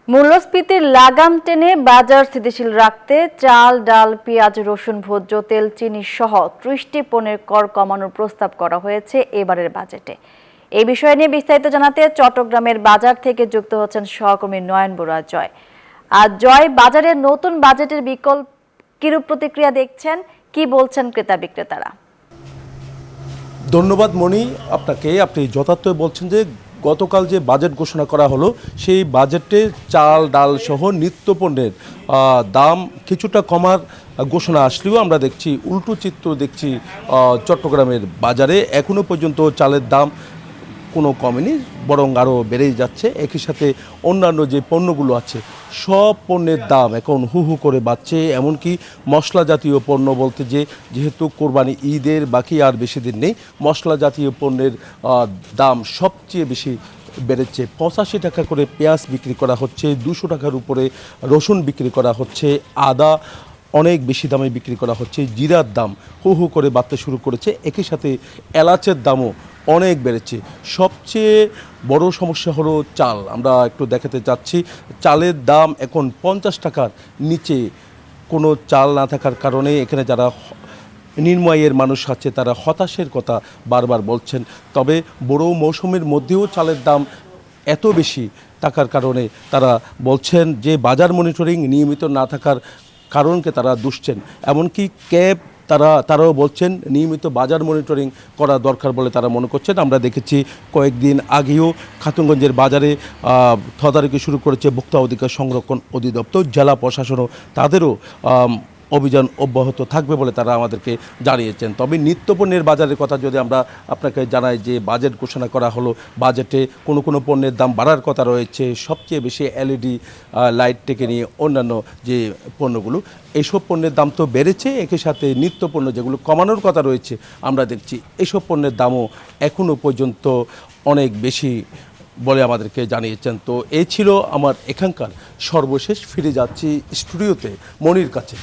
মূল্যস্ফীতির লাগাম টেনে বাজার স্থিতিশীল রাখতে চাল, ডাল, পেঁয়াজ, রসুন, ভোজ্য তেল, চিনি সহ ৩০টি পণ্যের কর কমানোর প্রস্তাব করা হয়েছে এবারের বাজেটে। এই বিষয় নিয়ে বিস্তারিত জানাতে চট্টগ্রামের বাজার থেকে যুক্ত হচ্ছেন সহকর্মী নয়ন বড়ুয়া জয়। আর জয়, বাজারের নতুন বাজেটের বিকল্প কিরূপ প্রতিক্রিয়া দেখছেন, কি বলছেন ক্রেতা বিক্রেতারা? ধন্যবাদ মণি আপনাকে। আপনি যথার্থ বলছেন যে গতকাল যে বাজেট ঘোষণা করা হলো সেই বাজেটে চাল, ডাল সহ নিত্যপণ্যের দাম কিছুটা কমার ঘোষণা আসলেও আমরা দেখছি উল্টো চিত্র দেখছি চট্টগ্রামের বাজারে। এখনও পর্যন্ত চালের দাম কোনো কমেনি, বরং আরও বেড়েই যাচ্ছে। একই সাথে অন্যান্য যে পণ্যগুলো আছে সব পণ্যের দাম এখন হু হু করে বাড়ছে। এমনকি মশলা জাতীয় পণ্য বলতে যেহেতু কোরবানি ঈদের বাকি আর বেশি দিন নেই, মশলা জাতীয় পণ্যের দাম সবচেয়ে বেশি বেড়েছে। 85 টাকা করে পেঁয়াজ বিক্রি করা হচ্ছে, 200 টাকার উপরে রসুন বিক্রি করা হচ্ছে, আদা অনেক বেশি দামে বিক্রি করা হচ্ছে, জিরার দাম হু হু করে বাড়তে শুরু করেছে। একই সাথে এলাচের দামও অনেক বেড়েছে। সবচেয়ে বড় সমস্যা হলো চাল। আমরা একটু দেখাতে চাচ্ছি, চালের দাম এখন 50 টাকার নিচে কোনো চাল না থাকার কারণে এখানে যারা নিম্ন আয়ের মানুষ আছে তারা হতাশের কথা বারবার বলছেন। তবে বড় মৌসুমের মধ্যেও চালের দাম এত বেশি থাকার কারণে তারা বলছেন যে বাজার মনিটরিং নিয়মিত না থাকার কারণকে তারা দুষছেন। এমনকি তারাও বলছেন নিয়মিত বাজার মনিটরিং করা দরকার বলে তারা মনে করছেন। আমরা দেখেছি কয়েকদিন আগেও খাতুনগঞ্জের বাজারে তদারকি শুরু করেছে ভোক্তা অধিকার সংরক্ষণ অধিদপ্তর। জেলা প্রশাসনও তাদেরও অভিযান অব্যাহত থাকবে বলে তারা আমাদেরকে জানিয়েছেন। তবে নিত্যপণ্যের বাজারের কথা যদি আমরা আপনাকে জানাই যে বাজেট ঘোষণা করা হলো, বাজেটে কোনো পণ্যের দাম বাড়ার কথা রয়েছে। সবচেয়ে বেশি এলইডি লাইট থেকে নিয়ে অন্যান্য যে পণ্যগুলো, এইসব পণ্যের দাম তো বেড়েছে। একই সাথে নিত্যপণ্য যেগুলো কমানোর কথা রয়েছে আমরা দেখছি এইসব পণ্যের দামও এখনও পর্যন্ত অনেক বেশি বলে আমাদেরকে জানিয়েছেন। তো এই ছিল আমার এখানকার সর্বশেষ। ফিরে যাচ্ছি স্টুডিওতে মনির কাছে।